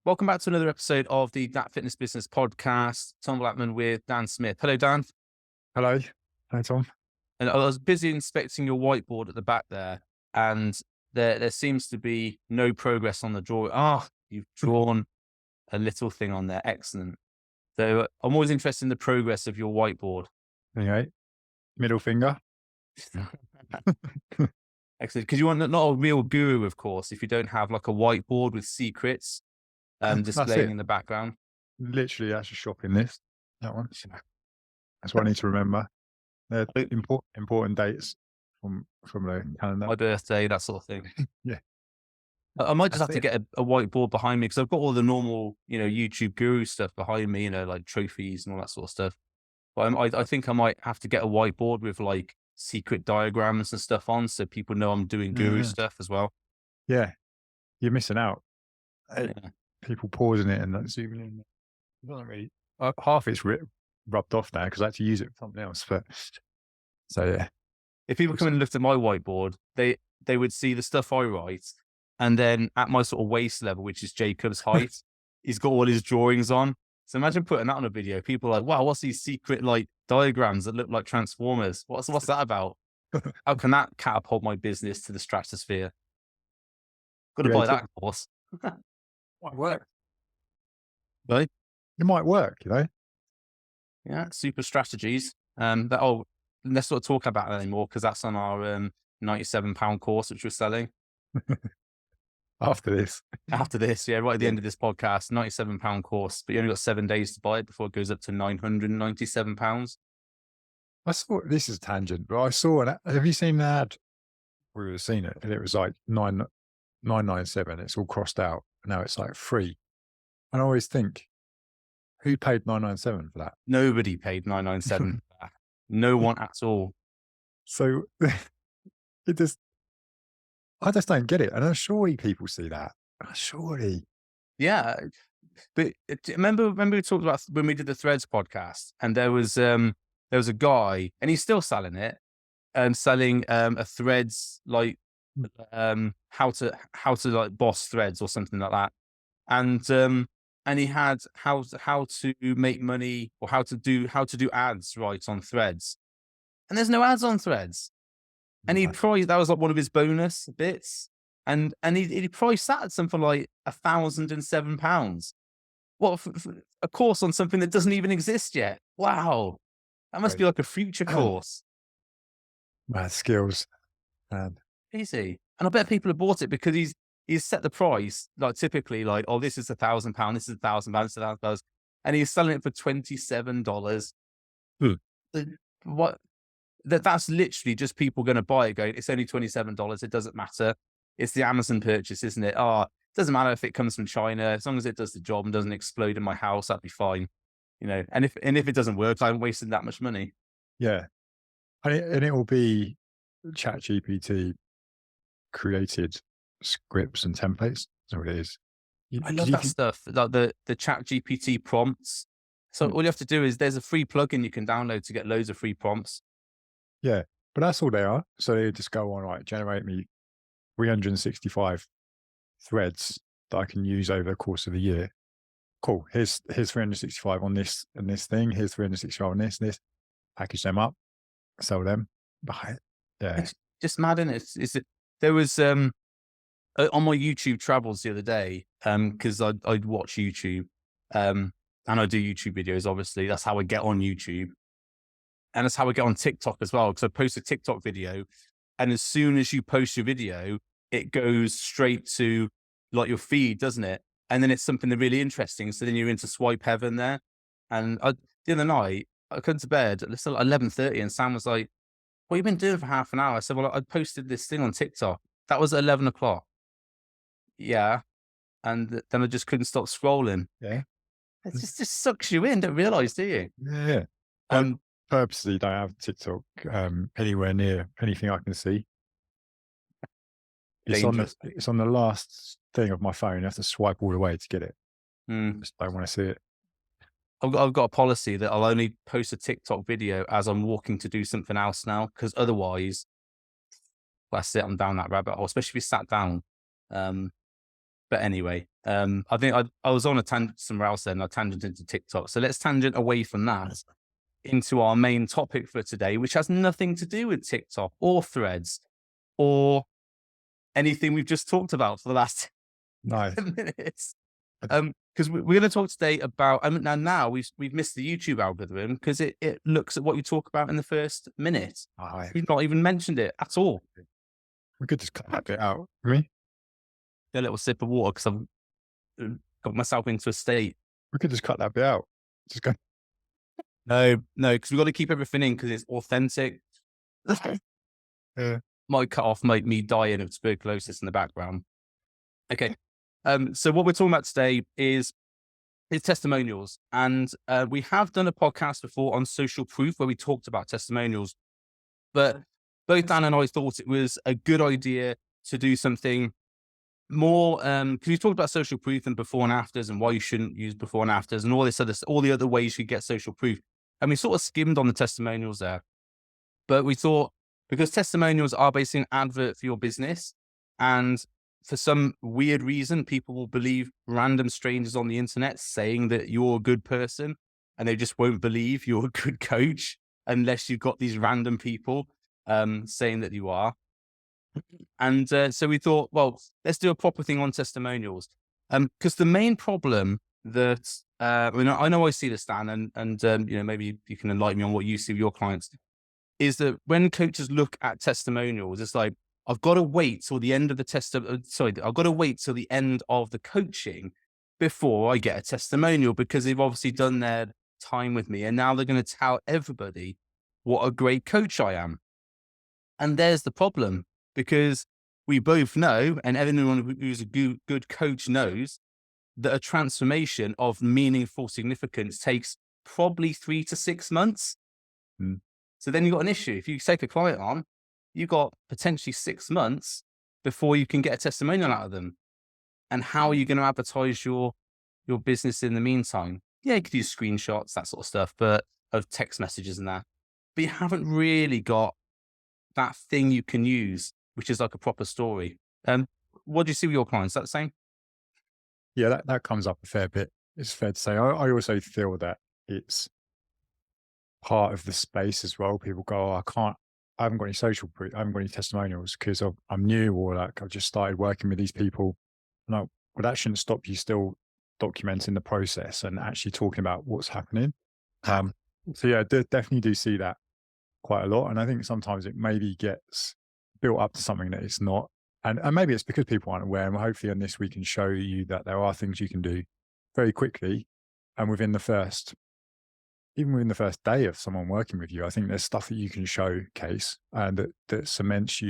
Welcome back to another episode of the That Fitness Business Podcast. Tom Blackman with Dan Smith. Hello, Dan. Hello. Hi, Tom. And I was busy inspecting your whiteboard at the back there, and there seems to be no progress on the drawing. You've drawn a little thing on there. Excellent. So I'm always interested in the progress of your whiteboard. Okay. Middle finger. Excellent. Because you want not a real guru, of course, if you don't have like a whiteboard with secrets That's displaying it. in the background. Literally, that's a shopping list. That one. That's what I need to remember. They're important dates from the calendar. My birthday, that sort of thing. Yeah. I might just That's have to it. get a whiteboard behind me because I've got all the normal, YouTube guru stuff behind me, like trophies and all that sort of stuff. But I think I might have to get a whiteboard with like secret diagrams and stuff on so people know I'm doing guru Yeah. stuff as well. Yeah. You're missing out. Yeah. People pausing it and like zooming in. It doesn't really. Half it's rubbed off now because I had to use it for something else. But so yeah. If people come in and looked at my whiteboard, they would see the stuff I write, and then at my sort of waist level, which is Jacob's height, he's got all his drawings on. So imagine putting that on a video. People are like, wow, what's these secret like diagrams that look like Transformers? What's that about? How can that catapult my business to the stratosphere? Got to buy that course. Might work. Right? It might work, Yeah, super strategies. Let's not talk about that anymore because that's on our £97 course which we're selling. After this. After this, yeah, right at the Yeah. end of this podcast, £97 course, but you only got 7 days to buy it before it goes up to £997. I saw this is a tangent, but I saw an. Have you seen the ad? We would have seen it, and it was like 997. It's all crossed out. Now it's like free. And I always think, who paid 997 for that? Nobody paid £997 for that. No one at all. So it just, I just don't get it. And surely people see that. Surely. Yeah, but remember we talked about when we did the Threads podcast, and there was a guy, and he's still selling it, selling a Threads like how to like boss Threads or something like that, and he had how to make money or how to do ads right on Threads, and there's no ads on Threads, and he priced that was like one of his bonus bits, and he priced that at something like £1,007. What a course on something that doesn't even exist yet? Wow, that must be like a future course. Mad skills. And Easy. And I bet people have bought it because he's set the price, like typically like, oh, this is £1,000, this is £1,000, this is £1,000, and he's selling it for $27. What? That's literally just people going to buy it going, it's only $27. It doesn't matter. It's the Amazon purchase, isn't it? Oh, it doesn't matter if it comes from China. As long as it does the job and doesn't explode in my house, that'd be fine. And if it doesn't work, I'm wasting that much money. yeah. And it will be ChatGPT created scripts and templates. That's what it is. I love that stuff, like the Chat GPT prompts. So all you have to do is there's a free plugin you can download to get loads of free prompts. Yeah, but that's all they are. So they just go on, right, generate me 365 threads that I can use over the course of the year. Cool. Here's 365 on this and this thing. Here's 365 on this and this. Package them up, sell them. But yeah. It's just mad, isn't it? There was on my YouTube travels the other day, because I'd watch YouTube, and I do YouTube videos. Obviously, that's how I get on YouTube, and that's how I get on TikTok as well. Because I post a TikTok video, and as soon as you post your video, it goes straight to like your feed, doesn't it? And then it's something that's really interesting. So then you're into swipe heaven there. And the other night, I come to bed at 11:30, and Sam was like, "What have you been doing for half an hour?" I said, "Well, I posted this thing on TikTok." That was at 11 o'clock. Yeah. And then I just couldn't stop scrolling. Yeah. It just sucks you in. Don't realize, do you? Yeah. I purposely don't have TikTok anywhere near anything I can see. It's on the last thing of my phone. You have to swipe all the way to get it. Just don't want to see it. I've got a policy that I'll only post a TikTok video as I'm walking to do something else now, because otherwise, that's it. I'm down that rabbit hole, especially if you sat down. But anyway, I think I was on a tangent somewhere else then. I tangented into TikTok. So let's tangent away from that into our main topic for today, which has nothing to do with TikTok or Threads or anything we've just talked about for the last Nice. 10 minutes. Because we're going to talk today about, now we've missed the YouTube algorithm because it looks at what you talk about in the first minute. Aye. We've not even mentioned it at all. We could just cut that bit out. Me? A little sip of water because I've got myself into a state. We could just cut that bit out. Just go. No, because we've got to keep everything in because it's authentic. Yeah. Might cut off me dying of tuberculosis in the background. Okay. So what we're talking about today is testimonials. And we have done a podcast before on social proof where we talked about testimonials. But both Dan and I thought it was a good idea to do something more, because we talked about social proof and before and afters and why you shouldn't use before and afters and all the other ways you get social proof. And we sort of skimmed on the testimonials there. But we thought, because testimonials are basically an advert for your business, and for some weird reason, people will believe random strangers on the internet saying that you're a good person, and they just won't believe you're a good coach unless you've got these random people saying that you are. And so we thought, well, let's do a proper thing on testimonials. Because the main problem that, I know I see this, Dan, and maybe you can enlighten me on what you see with your clients, is that when coaches look at testimonials, it's like, I've got to wait till the end of the I've got to wait till the end of the coaching before I get a testimonial because they've obviously done their time with me. And now they're going to tell everybody what a great coach I am. And there's the problem, because we both know, and everyone who's a good coach knows, that a transformation of meaningful significance takes probably 3 to 6 months. Mm. So then you've got an issue. If you take a client on, you've got potentially 6 months before you can get a testimonial out of them. And how are you going to advertise your business in the meantime? Yeah, you could use screenshots, that sort of stuff, but of text messages and that. But you haven't really got that thing you can use, which is like a proper story. What do you see with your clients? Is that the same? Yeah, that comes up a fair bit. It's fair to say. I also feel that it's part of the space as well. People go, oh, I haven't got any social proof, I haven't got any testimonials because I'm new, or like I've just started working with these people. No, well, that shouldn't stop you still documenting the process and actually talking about what's happening. So yeah, definitely do see that quite a lot. And I think sometimes it maybe gets built up to something that it's not. And maybe it's because people aren't aware. And hopefully on this, we can show you that there are things you can do very quickly. And within the first day of someone working with you, I think there's stuff that you can showcase and that cements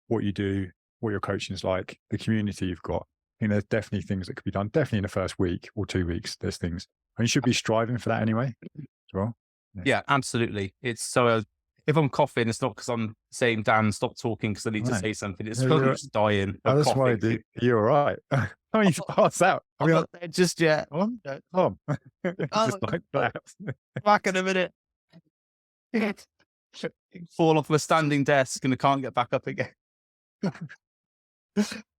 what you do, what your coaching is like, the community you've got. I think there's definitely things that could be done. Definitely in the first week or 2 weeks, there's things. And you should be striving for that anyway as well. Yeah, absolutely. It's so, if I'm coughing, it's not because I'm saying, Dan, stop talking because I need to say something. It's because I'm just dying of That's why coughing. you're all right. I mean, you pass out. I mean, not just yet. Tom, just like that. Back in a minute. Fall off a standing desk and I can't get back up again.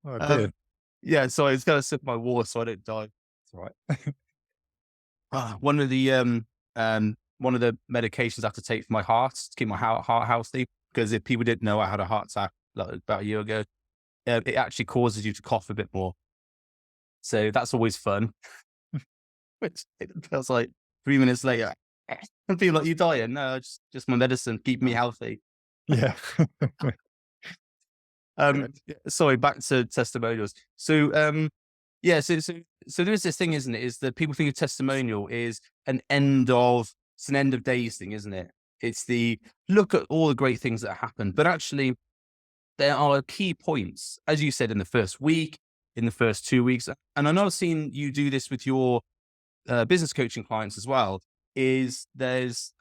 Oh, dear. Yeah, so I was going to sip my water so I don't die. That's all right. One of the medications I have to take for my heart to keep my heart healthy, because if people didn't know I had a heart attack like about a year ago, it actually causes you to cough a bit more. So that's always fun. Which it feels like 3 minutes later, I feel like you're dying. No, just my medicine, keep me healthy. Yeah. Sorry, back to testimonials. So, so there's this thing, isn't it? Is that people think a testimonial is it's an end of days thing, isn't it? It's the look at all the great things that happen, but actually there are key points, as you said, in the first week, in the first 2 weeks. And I know I've seen you do this with your business coaching clients as well. I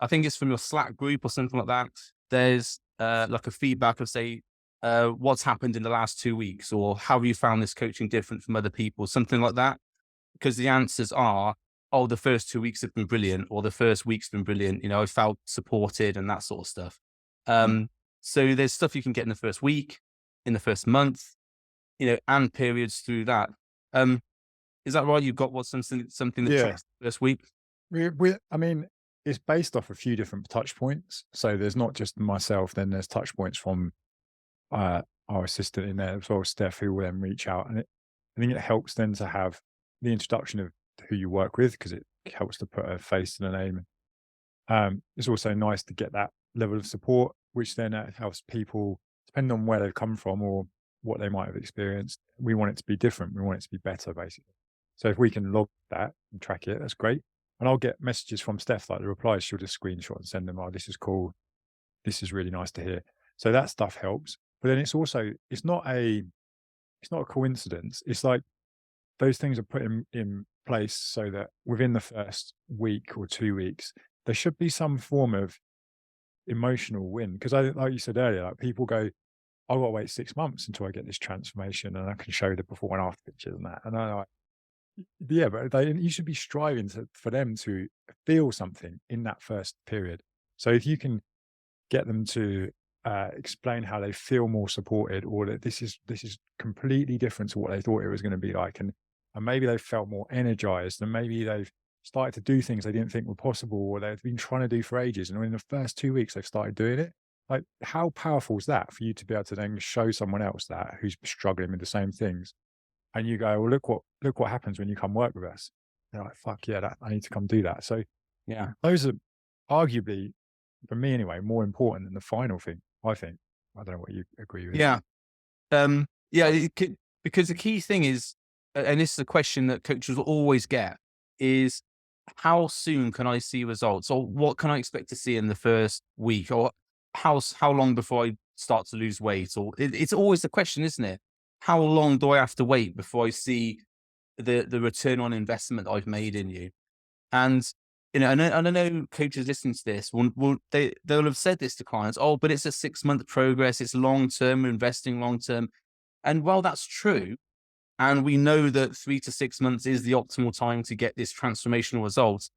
think it's from your Slack group or something like that. There's like a feedback of, say, what's happened in the last 2 weeks, or how have you found this coaching different from other people, something like that. Because the answers are, oh, the first 2 weeks have been brilliant, or the first week's been brilliant. I felt supported and that sort of stuff. So there's stuff you can get in the first week, in the first month, and periods through that. Is that right? You've got something that Yeah. tracks this week? I mean, it's based off a few different touch points. So there's not just myself, then there's touch points from our assistant in there as well, Steph, who will then reach out. And I think it helps then to have the introduction of who you work with, because it helps to put a face to the name. It's also nice to get that level of support, which then helps people, depending on where they've come from or what they might have experienced. We want it to be different. We want it to be better, basically. So if we can log that and track it, that's great. And I'll get messages from Steph, like the replies, she'll just screenshot and send them. Oh, this is cool. This is really nice to hear. So that stuff helps. But then it's not a coincidence. It's like those things are put in place so that within the first week or 2 weeks, there should be some form of emotional win. Because like you said earlier, like people go, I've got to wait 6 months until I get this transformation and I can show the before and after pictures and that. And I'm like, yeah, but you should be striving for them to feel something in that first period. So if you can get them to explain how they feel more supported, or that this is completely different to what they thought it was going to be like, and maybe they felt more energized, and maybe they've started to do things they didn't think were possible, or they've been trying to do for ages, and in the first 2 weeks they've started doing it. Like, how powerful is that for you to be able to then show someone else that who's struggling with the same things, and you go, well, look what happens when you come work with us. They're like, fuck yeah, I need to come do that. So Yeah. those are arguably, for me anyway, more important than the final thing, I think. I don't know what you agree with. Yeah. Yeah, because the key thing is, and this is a question that coaches will always get, is how soon can I see results, or what can I expect to see in the first week, or how long before I start to lose weight, or it's always the question, isn't it? How long do I have to wait before I see the return on investment I've made in you? And and I know coaches listening to this they'll have said this to clients. Oh, but it's a 6 month progress. It's long term. We're investing long term. And while that's true, and we know that 3 to 6 months is the optimal time to get this transformational result,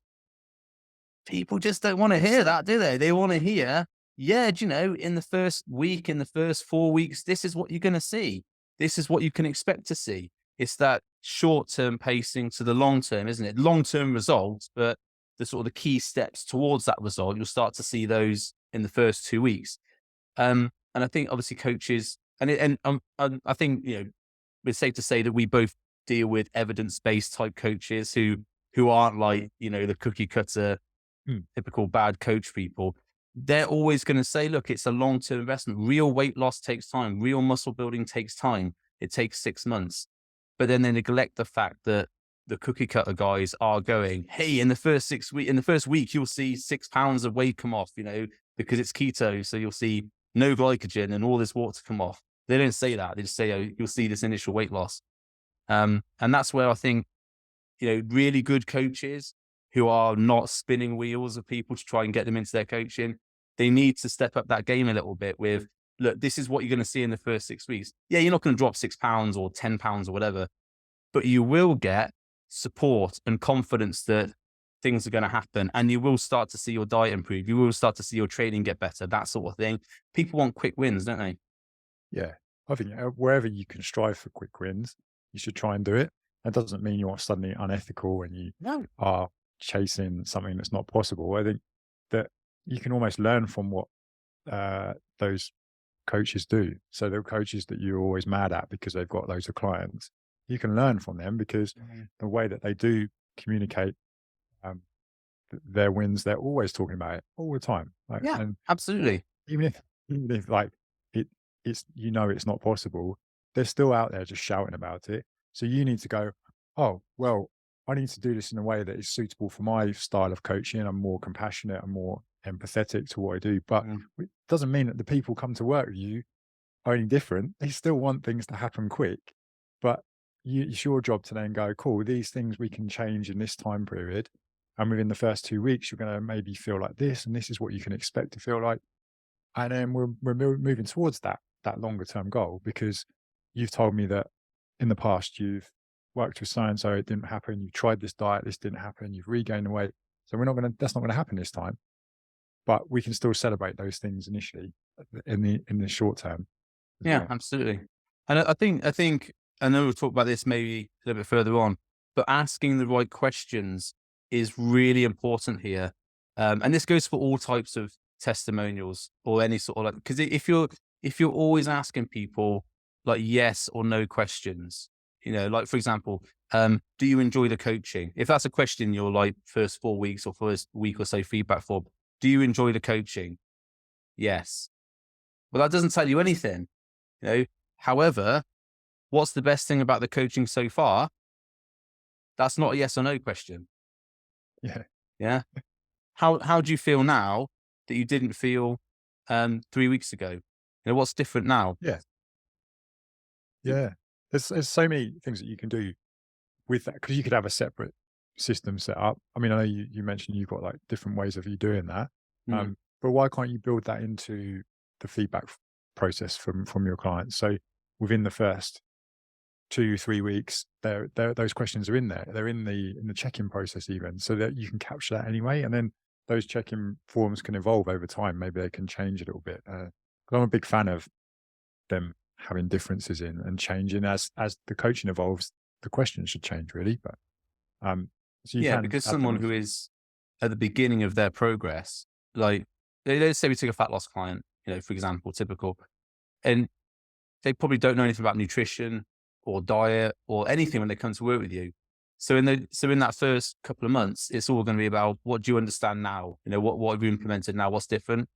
people just don't want to hear that, do they? They want to hear, yeah, do you know, in the first week, in the first 4 weeks, this is what you're going to see. This is what you can expect to see. It's that short term pacing to the long term, isn't it? Long term results, but the sort of the key steps towards that result, you'll start to see those in the first 2 weeks. And I think obviously coaches, and I think, it's safe to say that we both deal with evidence based type coaches who aren't like, the cookie cutter, Mm. typical bad coach people. They're always going to say, look, it's a long term investment. Real weight loss takes time. Real muscle building takes time. It takes 6 months. But then they neglect the fact that the cookie cutter guys are going, hey, in the first week, you'll see 6 pounds of weight come off, because it's keto. So you'll see no glycogen and all this water come off. They don't say that. They just say, oh, you'll see this initial weight loss. And that's where I think, really good coaches who are not spinning wheels of people to try and get them into their coaching, they need to step up that game a little bit with, look, this is what you're going to see in the first 6 weeks. Yeah, you're not going to drop 6 pounds or 10 pounds or whatever, but you will get support and confidence that things are going to happen, and you will start to see your diet improve. You will start to see your training get better, that sort of thing. People want quick wins, don't they? Yeah. I think wherever you can strive for quick wins, you should try and do it. That doesn't mean you're suddenly unethical and you No. are chasing something that's not possible. I think that you can almost learn from what those coaches do. So the coaches that you're always mad at because they've got loads of clients, you can learn from them, because the way that they do communicate um, their wins, they're always talking about it all the time. Like, Yeah, and absolutely. even if like it's it's not possible, they're still out there just shouting about it. So you need to go, oh well, I need to do this in a way that is suitable for my style of coaching. I'm more compassionate, I'm more empathetic to what I do. But Mm. it doesn't mean that the people come to work with you are any different. They still want things to happen quick, but it's your job to then go, cool, these things we can change in this time period. And within the first 2 weeks, you're going to maybe feel like this, and this is what you can expect to feel like. And then we're moving towards that longer term goal, because you've told me that in the past you've worked with so and so, it didn't happen. You tried this diet, this didn't happen. You've regained the weight, so that's not going to happen this time. But we can still celebrate those things initially in the short term as Yeah, well. absolutely. And I think I know we'll talk about this maybe a little bit further on, but asking the right questions is really important here. And this goes for all types of testimonials or any sort of like, because if you're always asking people like yes or no questions, like for example, do you enjoy the coaching? If that's a question you're like first 4 weeks or first week or so feedback for, do you enjoy the coaching? Yes. Well, that doesn't tell you anything, you know. However, what's the best thing about the coaching so far? That's not a yes or no question. Yeah. Yeah. How do you feel now that you didn't feel 3 weeks ago? What's different now? Yeah. Yeah. There's so many things that you can do with that, because you could have a separate system set up. I mean, I know you mentioned you've got like different ways of you doing that. Mm, But why can't you build that into the feedback process from your clients? So within the first 2, 3 weeks, those questions are in there. They're in the check-in process even, so that you can capture that anyway. And then those check-in forms can evolve over time. Maybe they can change a little bit. 'Cause I'm a big fan of them having differences in and changing as the coaching evolves. The questions should change really, but so you yeah, can because add that someone on. who is at the beginning of their progress, like let's say we took a fat loss client, for example, typical, and they probably don't know anything about nutrition or diet or anything when they come to work with you. So in that first couple of months, it's all going to be about what do you understand now? What have you implemented now? What's different?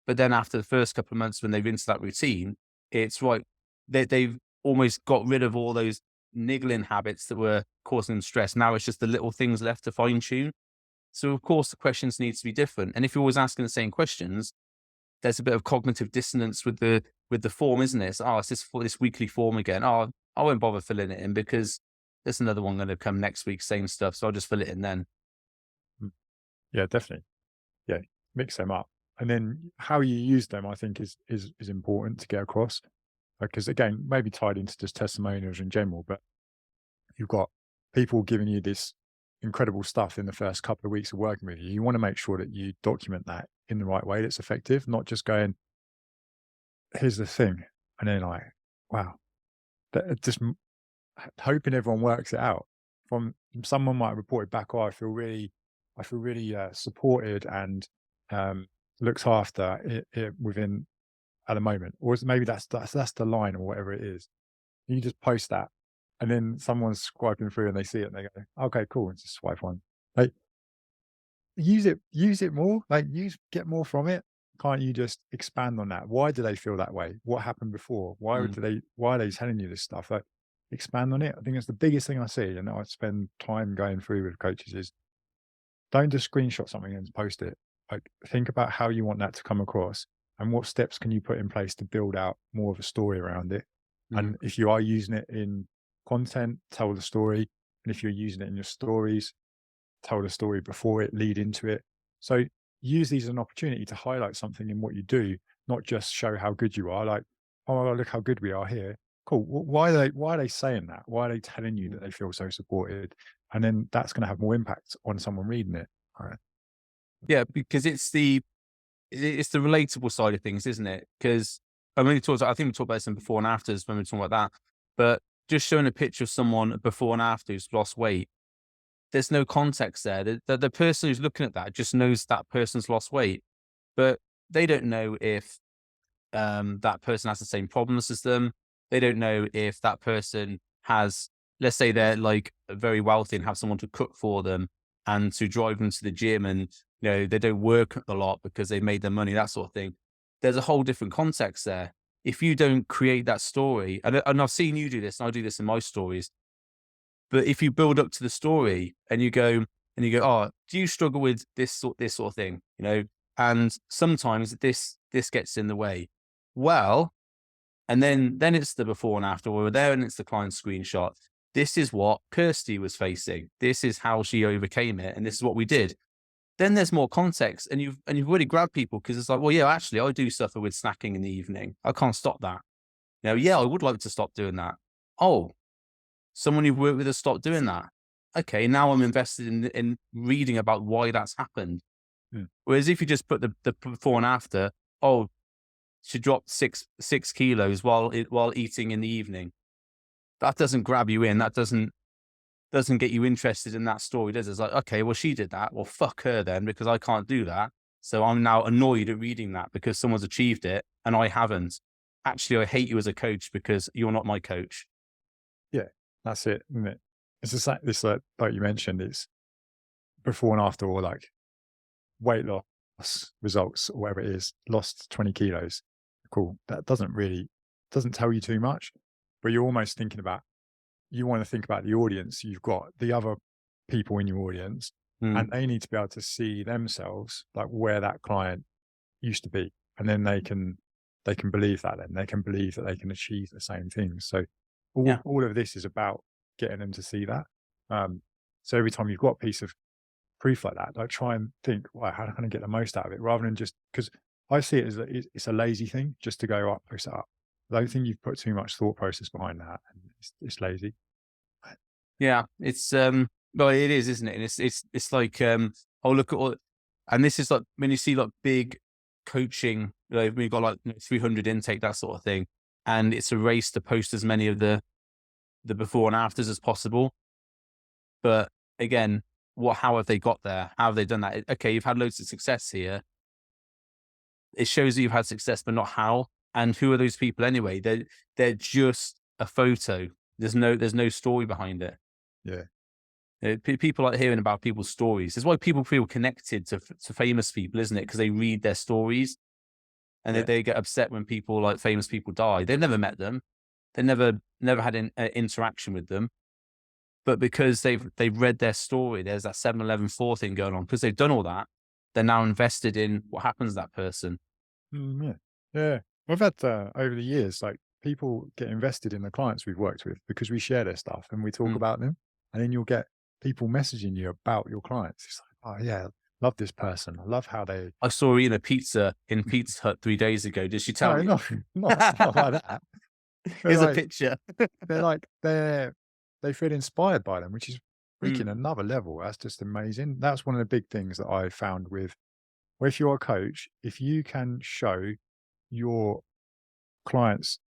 But then after the first couple of months, when they've into that routine, it's right. They've almost got rid of all those niggling habits that were causing them stress. Now it's just the little things left to fine tune. So of course the questions need to be different. And if you're always asking the same questions, there's a bit of cognitive dissonance with the form, isn't it? It's, oh, it's this weekly form again. Oh, I won't bother filling it in because there's another one going to come next week, same stuff. So I'll just fill it in then. Mm. Yeah, definitely. Yeah, mix them up, and then how you use them, I think, is important to get across. Because again, maybe tied into just testimonials in general, but you've got people giving you this incredible stuff in the first couple of weeks of working with you. You want to make sure that you document that in the right way that's effective, not just going, here's the thing, and then like, wow, just hoping everyone works it out. From someone might have reported back, oh, I feel really supported and um, looked after within at the moment, or maybe that's the line or whatever it is. You just post that, and then someone's swiping through and they see it and they go, okay, cool, and just swipe on. Like, use it more. Like, get more from it. Can't you just expand on that? Why do they feel that way? What happened before? Mm, Why are they telling you this stuff? Like, expand on it. I think it's the biggest thing I see, and I spend time going through with coaches is don't just screenshot something and post it. Like, think about how you want that to come across and what steps can you put in place to build out more of a story around it. mm, And if you are using it in content, tell the story. And if you're using it in your stories, tell the story before it, lead into it. So use these as an opportunity to highlight something in what you do, not just show how good you are. Like, oh my God, look how good we are here. Cool. Why are they saying that? Why are they telling you that mm. they feel so supported? And then that's going to have more impact on someone reading it. All right. Yeah, because it's the relatable side of things, isn't it? Because I think we talked about this in before and afters when we were talking about that. But just showing a picture of someone before and after who's lost weight, there's no context there. The person who's looking at that just knows that person's lost weight, but they don't know if that person has the same problems as them. They don't know if that person has, let's say they're like very wealthy and have someone to cook for them and to drive them to the gym and, they don't work a lot because they made their money, that sort of thing. There's a whole different context there. If you don't create that story, and I've seen you do this, and I do this in my stories, but if you build up to the story and you go, oh, do you struggle with this sort of thing? And sometimes this gets in the way. Well, and then it's the before and after. We're there and it's the client screenshot. This is what Kirsty was facing. This is how she overcame it, and this is what we did. Then there's more context, and you've really grabbed people because it's like, well, yeah, actually, I do suffer with snacking in the evening. I can't stop that. Yeah, I would like to stop doing that. Oh, someone you've worked with has stopped doing that. Okay, now I'm invested in reading about why that's happened. Mm. Whereas if you just put the before and after, oh, she dropped 6 kilos while eating in the evening. that doesn't grab you in. That doesn't get you interested in that story, does it? It's like, okay, well, she did that. Well, fuck her then, because I can't do that. So I'm now annoyed at reading that because someone's achieved it and I haven't. Actually, I hate you as a coach because you're not my coach. Yeah, that's it, isn't it? It's just like this, like you mentioned, it's before and after, or like weight loss results or whatever it is, lost 20 kilos. Cool. That doesn't tell you too much, but you're almost thinking about, you want to think about the audience you've got, the other people in your audience, and Mm. they need to be able to see themselves like where that client used to be. And then they can believe that, then they can believe that they can achieve the same things. So Yeah. all of this is about getting them to see that. So every time you've got a piece of proof like that, like try and think, well, how can I get the most out of it, rather than just, because I see it as it's a lazy thing just to go up, post it up. I don't think you've put too much thought process behind that, and it's lazy. Yeah. It's, well, it is, isn't it? And it's like, oh, look at all, and this is like when you see like big coaching, like we've got like 300 intake, that sort of thing. And it's a race to post as many of the before and afters as possible. But again, how have they got there? How have they done that? Okay, you've had loads of success here. It shows that you've had success, but not how. And who are those people anyway? They're just a photo. There's no story behind it. Yeah, People like hearing about people's stories. It's why people feel connected to famous people, isn't it? Because they read their stories and yeah, they get upset when people like famous people die. They've never met them. They never had an interaction with them. But because they've read their story, there's that 7-Eleven 4 thing going on. Because they've done all that, they're now invested in what happens to that person. yeah, yeah. We've had over the years, like people get invested in the clients we've worked with because we share their stuff and we talk Mm. about them, and then you'll get people messaging you about your clients. It's like, oh yeah, love this person. I love how they. I saw her eating a pizza in Pizza Hut 3 days ago. Did she tell No, you? not like that. They're Here's a like, picture. they feel inspired by them, which is Mm. freaking another level. That's just amazing. That's one of the big things that I found with, well, if you're a coach, if you can show your clients,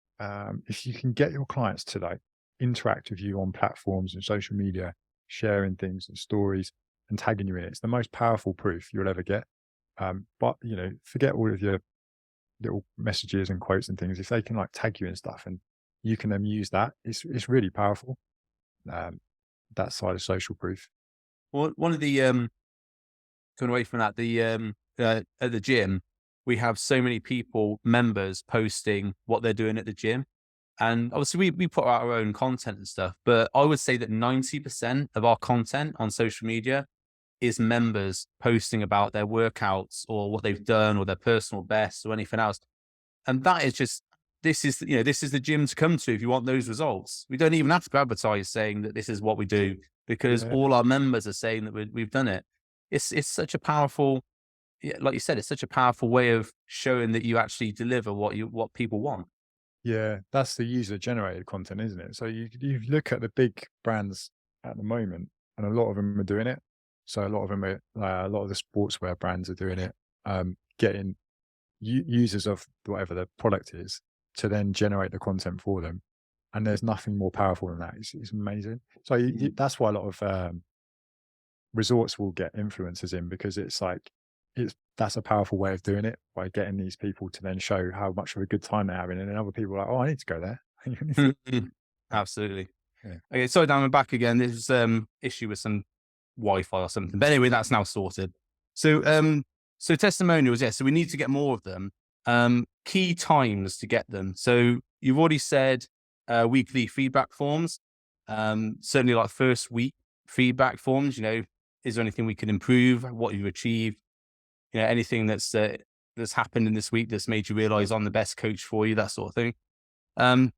if you can get your clients to like interact with you on platforms and social media, sharing things and stories and tagging you in it, it's the most powerful proof you'll ever get. But forget all of your little messages and quotes and things. If they can like tag you and stuff, and you can then use that, it's really powerful. Um, that side of social proof. Well, one of the going away from that, at the gym, we have so many people, members, posting what they're doing at the gym. And obviously we put out our own content and stuff, but I would say that 90% of our content on social media is members posting about their workouts or what they've done or their personal best or anything else. And that is just, this is the gym to come to if you want those results. We don't even have to advertise saying that this is what we do, because Yeah, all our members are saying that we've done it. It's such a powerful, yeah, like you said, it's such a powerful way of showing that you actually deliver what people want. yeah, that's the user generated content, isn't it? So you look at the big brands at the moment, and a lot of them are doing it. So a lot of them are, a lot of the sportswear brands are doing it, getting users of whatever the product is to then generate the content for them. And there's nothing more powerful than that. It's amazing. So that's why a lot of resorts will get influencers in, because it's like that's a powerful way of doing it, by getting these people to then show how much of a good time they're having, and then other people are like, oh, I need to go there. Mhm. Absolutely. Yeah. Okay, sorry, Dan, I'm back again. There's issue with some Wi-Fi or something. But anyway, that's now sorted. So testimonials, yeah. So we need to get more of them. Key times to get them. So you've already said weekly feedback forms. Certainly like first week feedback forms. Is there anything we can improve? What you've achieved? Anything that's happened in this week that's made you realize I'm the best coach for you, that sort of thing. Um,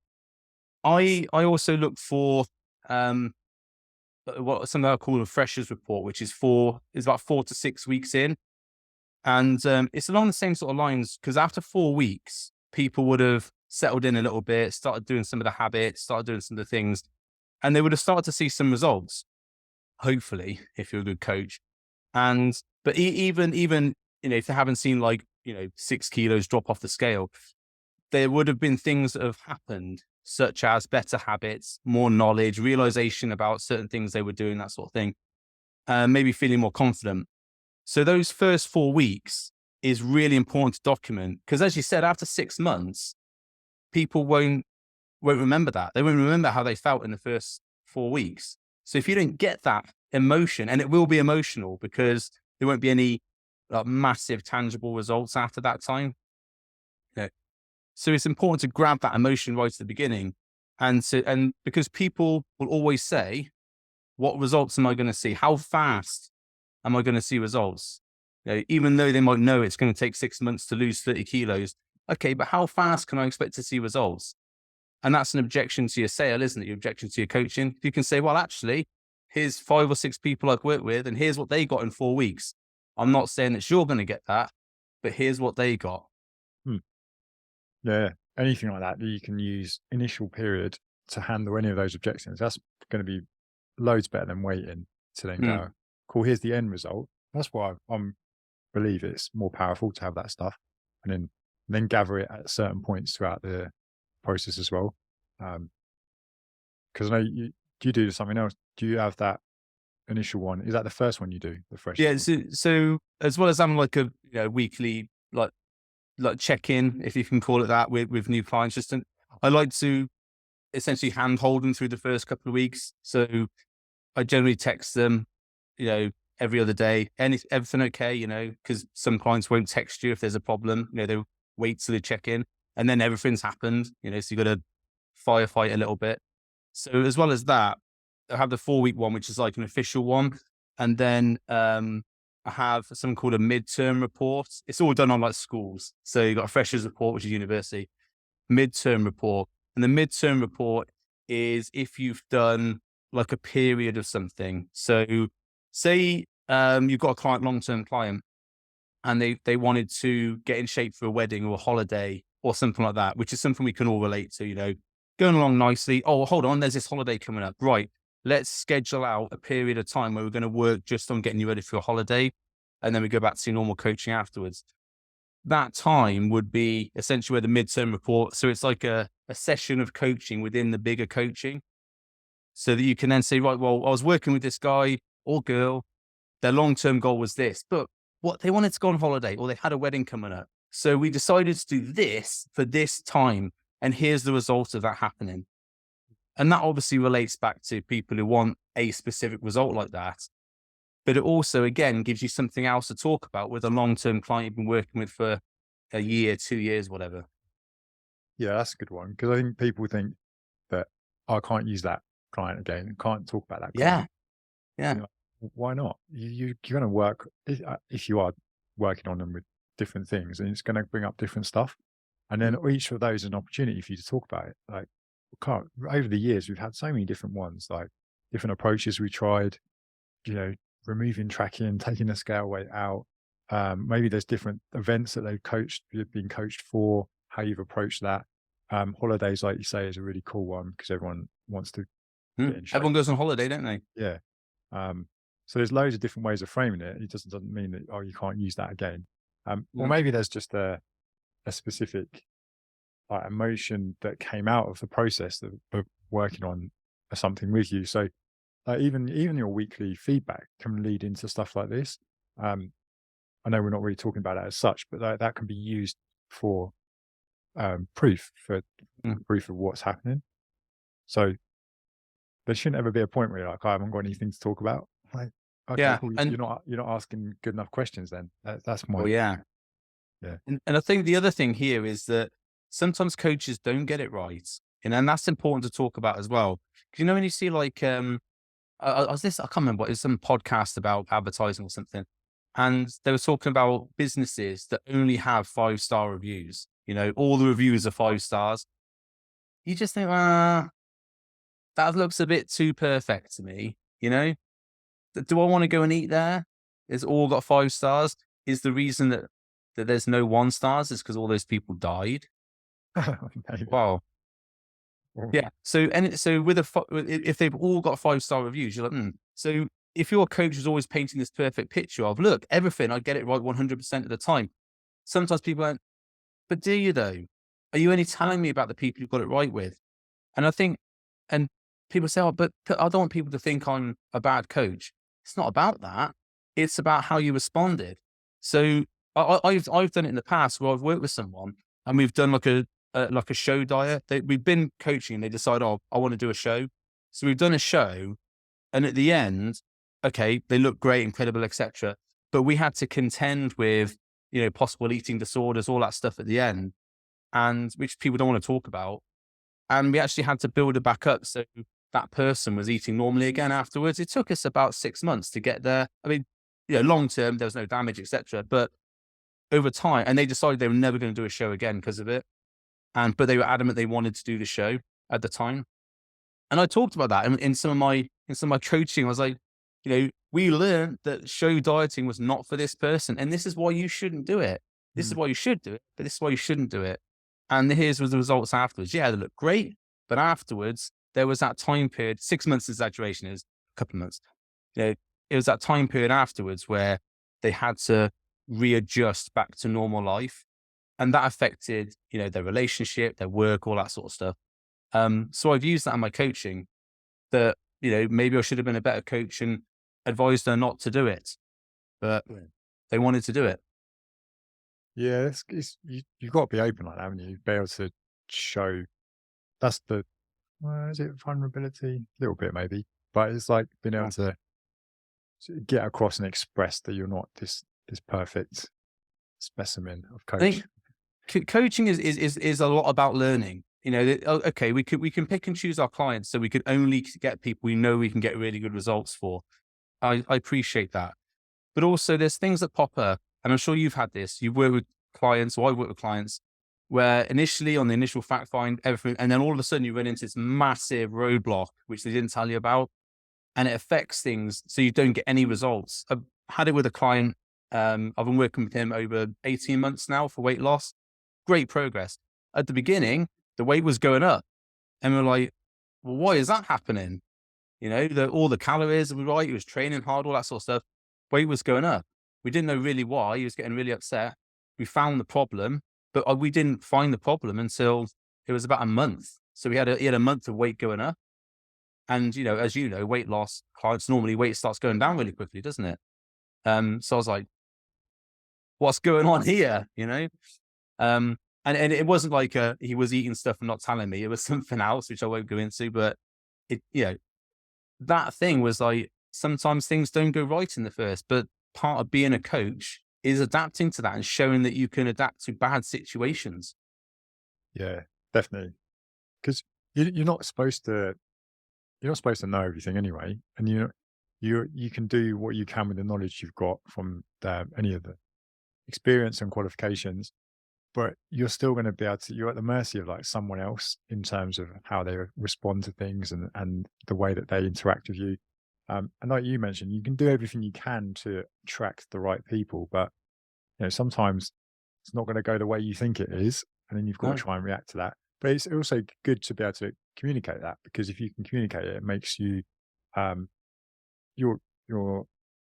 I also look for what something I call a freshers report, which is about 4 to 6 weeks in, and it's along the same sort of lines, because after 4 weeks, people would have settled in a little bit, started doing some of the habits, started doing some of the things, and they would have started to see some results. Hopefully, if you're a good coach, but even if they haven't seen like 6 kilos drop off the scale, there would have been things that have happened such as better habits, more knowledge, realization about certain things they were doing, that sort of thing, maybe feeling more confident. So those first 4 weeks is really important to document because, as you said, after 6 months, people won't remember that. They won't remember how they felt in the first 4 weeks. So if you don't get that emotion, and it will be emotional because there won't be any massive tangible results after that time. You know, so it's important to grab that emotion right at the beginning. And because people will always say, what results am I going to see? How fast am I going to see results? Even though they might know it's going to take 6 months to lose 30 kilos. Okay, but how fast can I expect to see results? And that's an objection to your sale, isn't it? Your objection to your coaching. You can say, well, actually, here's 5 or 6 people I've worked with, and here's what they got in 4 weeks. I'm not saying that you're going to get that, but here's what they got. Yeah, anything like that you can use initial period to handle any of those objections. That's going to be loads better than waiting to then go, cool, here's the end result. That's why I believe it's more powerful to have that stuff, and then gather it at certain points throughout the process as well. Because I know do you do something else? Do you have that initial one? Is that the first one you do, the fresh Yeah. one? So as well as having like a weekly like check-in, if you can call it that, with new clients, I like to essentially hand-hold them through the first couple of weeks. So I generally text them, every other day, everything okay, because some clients won't text you if there's a problem. They'll wait till they check in, and then everything's happened, so you got to firefight a little bit. So as well as that, I have the 4-week one, which is like an official one. And then I have something called a midterm report. It's all done on like schools. So you've got a freshers report, which is university, midterm report. And the midterm report is if you've done like a period of something. So say you've got a client, long-term client, and they wanted to get in shape for a wedding or a holiday or something like that, which is something we can all relate to, going along nicely. Oh, hold on, there's this holiday coming up. Right. Let's schedule out a period of time where we're going to work just on getting you ready for a holiday. And then we go back to your normal coaching afterwards. That time would be essentially where the midterm report. So it's like a session of coaching within the bigger coaching, so that you can then say, right, well, I was working with this guy or girl. Their long-term goal was this, but what they wanted to go on holiday or they had a wedding coming up. So we decided to do this for this time. And here's the result of that happening. And that obviously relates back to people who want a specific result like that. But it also, again, gives you something else to talk about with a long-term client you've been working with for a year, 2 years, whatever. Yeah, that's a good one, because I think people think that I can't use that client again, can't talk about that client. Yeah. Why not? You're going to work, if you are working on them with different things, and it's going to bring up different stuff. And then each of those is an opportunity for you to talk about it. Like, over the years, we've had so many different ones, like different approaches we tried, removing tracking, taking the scale weight out. Maybe there's different events that you've been coached for, how you've approached that. Holidays, like you say, is a really cool one because everyone wants to get in shape. Everyone goes on holiday, don't they? Yeah. So there's loads of different ways of framing it. It doesn't mean that, you can't use that again. Or maybe there's just a specific emotion that came out of the process of working on something with you. So even your weekly feedback can lead into stuff like this. I know we're not really talking about that as such, but that can be used for proof of what's happening. So there shouldn't ever be a point where you're like, I haven't got anything to talk about. Like, okay, cool. And You're not asking good enough questions then. That's my yeah. And I think the other thing here is that sometimes coaches don't get it right. And that's important to talk about as well. Because when you see like I can't remember what it was, some podcast about advertising or something. And they were talking about businesses that only have 5-star reviews. All the reviews are 5 stars. You just think, that looks a bit too perfect to me. Do I want to go and eat there? It's all got 5 stars. Is the reason that there's no 1 stars is because all those people died? Wow. Yeah. So if they've all got 5-star reviews, you're like, So if your coach is always painting this perfect picture of, look, everything, I get it right 100% of the time. Sometimes people aren't, but do you though? Are you only telling me about the people you've got it right with? And I think, and people say, oh, but I don't want people to think I'm a bad coach. It's not about that. It's about how you responded. So I've done it in the past where I've worked with someone and we've done like a show diet. We've been coaching and they decide, oh, I want to do a show. So we've done a show, and at the end, okay, they look great, incredible, etc. But we had to contend with, possible eating disorders, all that stuff at the end, and which people don't want to talk about. And we actually had to build it back up so that person was eating normally again afterwards. It took us about 6 months to get there. I mean, long term, there was no damage, etc. But over time, and they decided they were never going to do a show again because of it. But they were adamant they wanted to do the show at the time. And I talked about that in some of my coaching. I was like, we learned that show dieting was not for this person, and this is why you shouldn't do it. This is Mm. why you should do it, but this is why you shouldn't do it. And here's was the results afterwards. Yeah, they look great, but afterwards there was that time period. 6 months exaggeration is a couple of months. It was that time period afterwards where they had to readjust back to normal life, and that affected their relationship, their work, all that sort of stuff. So I've used that in my coaching, that, maybe I should have been a better coach and advised her not to do it, but they wanted to do it. Yeah, you've got to be open like that, haven't you? Be able to show that's the is it vulnerability? A little bit maybe, but it's like being able Yeah. to get across and express that you're not this perfect specimen of I coach. think coaching is a lot about learning. Okay, we can pick and choose our clients, so we could only get people we know we can get really good results for. I appreciate that. But also there's things that pop up, and I'm sure you've had this. You've worked with clients, or I've worked with clients, where initially on the initial fact find, everything, and then all of a sudden you run into this massive roadblock, which they didn't tell you about, and it affects things so you don't get any results. I've had it with a client. I've been working with him over 18 months now for weight loss. Great progress. At the beginning, the weight was going up, and we're like, well, why is that happening? All the calories were right. He was training hard, all that sort of stuff. Weight was going up. We didn't know really why. He was getting really upset. We found the problem, but we didn't find the problem until it was about a month. So he had a month of weight going up. And, as weight loss clients, normally weight starts going down really quickly, doesn't it? So I was like, what's going on here? And it wasn't like he was eating stuff and not telling me. It was something else, which I won't go into, but it, that thing was like, sometimes things don't go right in the first, but part of being a coach is adapting to that and showing that you can adapt to bad situations. Yeah, definitely. Because you're not supposed to know everything anyway, and you can do what you can with the knowledge you've got from any of the experience and qualifications, but you're still going to be able to. You're at the mercy of like someone else in terms of how they respond to things and the way that they interact with you. And like you mentioned, you can do everything you can to attract the right people, but sometimes it's not going to go the way you think it is, and then you've got to No. try and react to that. But it's also good to be able to communicate that, because if you can communicate it, it makes you um, your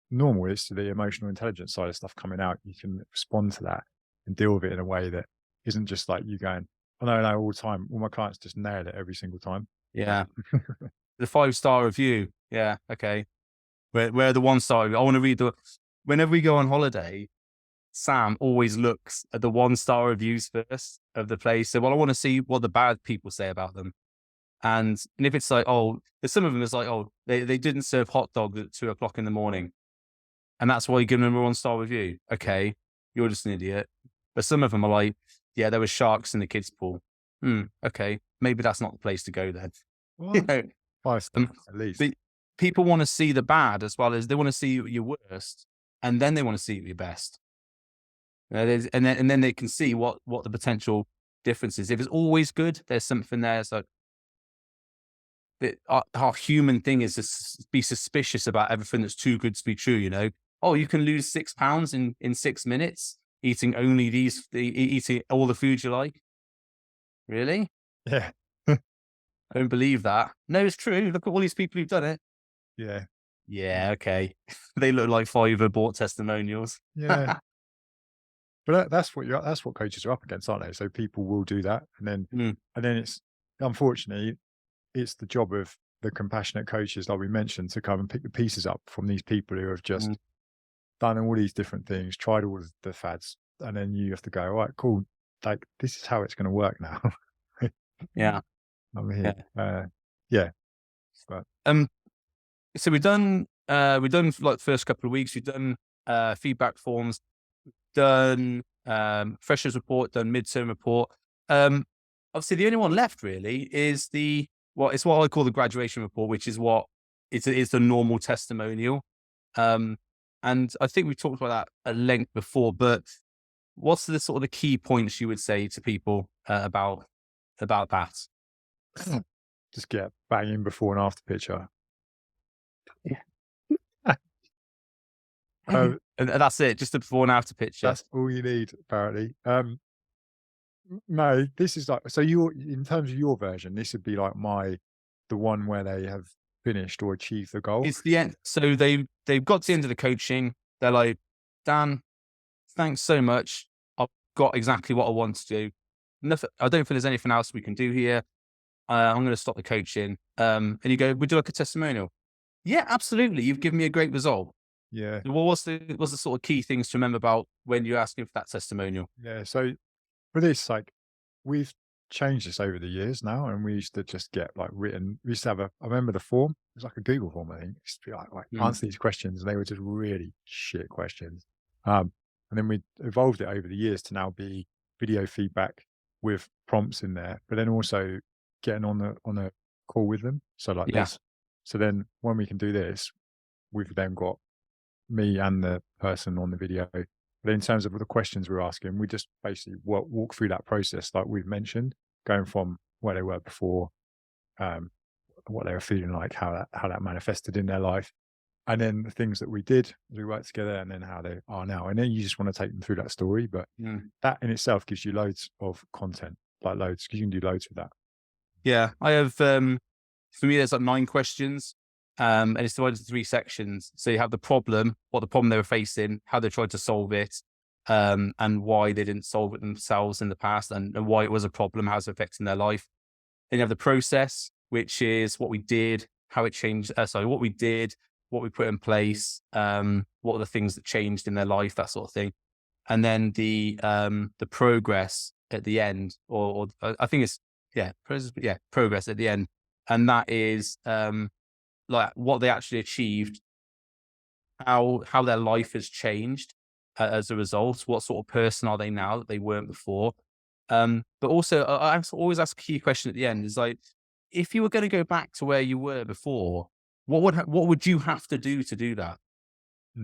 normal. It's the emotional intelligence side of stuff coming out. You can respond to that and deal with it in a way that isn't just like you going, "Oh no, all the time." All my clients just nail it every single time. Yeah. The 5-star review. Yeah. Okay. Where the 1-star review. I want to read whenever we go on holiday, Sam always looks at the 1-star reviews first of the place. So, I want to see what the bad people say about them. And if it's like, oh, there's some of them is like, oh, they didn't serve hot dogs at 2 o'clock in the morning, and that's why you give them a 1-star review. Okay, you're just an idiot. But some of them are like, yeah, there were sharks in the kids' pool. Okay, maybe that's not the place to go then. You What? know, 5 stars at least. but people want to see the bad as well as they want to see your worst, and then they want to see your best. And then they can see what the potential difference is. If it's always good, there's something there. So our human thing is to be suspicious about everything that's too good to be true. Oh, you can lose 6 pounds in 6 minutes eating only eating all the food you like. Really? Yeah, I don't believe that. No, it's true. Look at all these people who've done it. yeah, Yeah, okay. They look like Fiverr bought testimonials. yeah. But that's what coaches are up against, aren't they? So people will do that, and then Mm, it's unfortunately it's the job of the compassionate coaches, like we mentioned, to come and pick the pieces up from these people who have just done all these different things, tried all of the fads, and then you have to go, all right, cool, like this is how it's going to work now. Yeah. I'm Yeah. here. Yeah, but So we've done like the first couple of weeks, we've done feedback forms, done freshers report, done midterm report. Obviously the only one left really is it's what I call the graduation report, which is what is the normal testimonial. And I think we've talked about that at length before, but what's the sort of the key points you would say to people about that? just get banging before and after picture. And that's it, just a before and after picture. That's all you need, apparently. No, this is like, so in terms of your version, this would be like the one where they have finished or achieved the goal. It's the end. So they've got to the end of the coaching. They're like, Dan, thanks so much. I've got exactly what I want to do. Nothing. I don't think there's anything else we can do here. I'm going to stop the coaching. And you go, would you like a testimonial? Yeah, absolutely. You've given me a great result. Yeah. Well, what's the sort of key things to remember about when you're asking for that testimonial? Yeah. So for this, like, we've changed this over the years now, and we used to just get like written. We used to have I remember the form. It was like a Google form, I think. It used to be like answer these questions, and they were just really shit questions. And then we evolved it over the years to now be video feedback with prompts in there, but then also getting on a call with them. So like Yeah. this. So then when we can do this, we've then got me and the person on the video. But in terms of the questions we're asking, we just basically walk through that process, like we've mentioned, going from where they were before, what they were feeling like, how that manifested in their life, and then the things that we did as we worked together, and then how they are now. And then you just want to take them through that story. But that in itself gives you loads of content, like loads, because you can do loads with that. Yeah. I have, for me, there's like 9 questions. And it's divided into 3 sections. So you have the problem, what the problem they were facing, how they tried to solve it, and why they didn't solve it themselves in the past, and why it was a problem, how it's affecting their life. Then you have the process, which is what we did, how it changed. What we did, what we put in place, what are the things that changed in their life, that sort of thing. And then the progress at the end, or I think it's progress at the end, and that is like what they actually achieved, how their life has changed as a result. What sort of person are they now that they weren't before? But also, I always ask a key question at the end: is like, if you were going to go back to where you were before, what would you have to do that?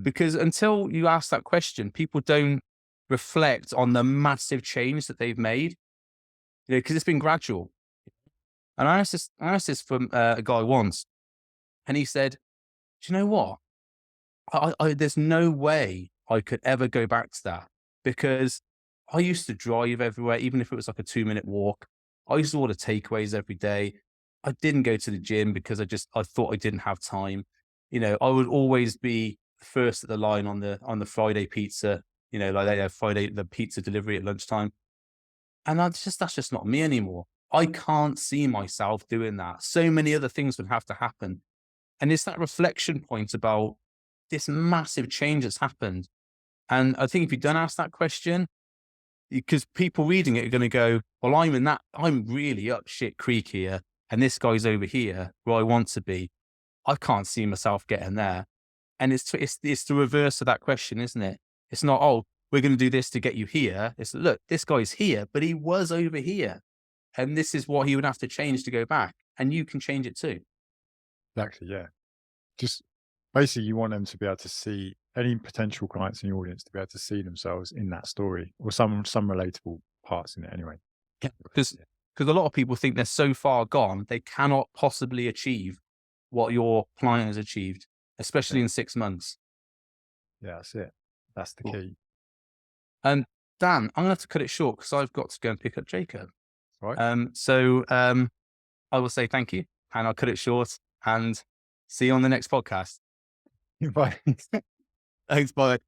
Because until you ask that question, people don't reflect on the massive change that they've made. You know, because it's been gradual. And I asked this from a guy once, and he said, "Do you know what? There's no way I could ever go back to that, because I used to drive everywhere, even if it was like a 2-minute walk. I used to order takeaways every day. I didn't go to the gym because I thought I didn't have time. You know, I would always be first at the line on the Friday pizza, you know, like they have Friday, the pizza delivery at lunchtime. And that's just not me anymore. I can't see myself doing that. So many other things would have to happen. And it's that reflection point about this massive change that's happened. And I think if you don't ask that question, because people reading it are going to go, well, I'm really up shit creek here, and this guy's over here where I want to be. I can't see myself getting there. And it's the reverse of that question, isn't it? It's not, oh, we're going to do this to get you here. It's, look, this guy's here, but he was over here. And this is what he would have to change to go back. And you can change it too. Exactly. Yeah. Just basically, you want them to be able to see any potential clients in your audience to be able to see themselves in that story, or some relatable parts in it anyway. Yeah. Because a lot of people think they're so far gone, they cannot possibly achieve what your client has achieved, especially in 6 months. Yeah, that's it. That's the key. And Dan, I'm going to have to cut it short because I've got to go and pick up Jacob. Right. So I will say thank you, and I'll cut it short, and see you on the next podcast. Bye. Thanks, bye.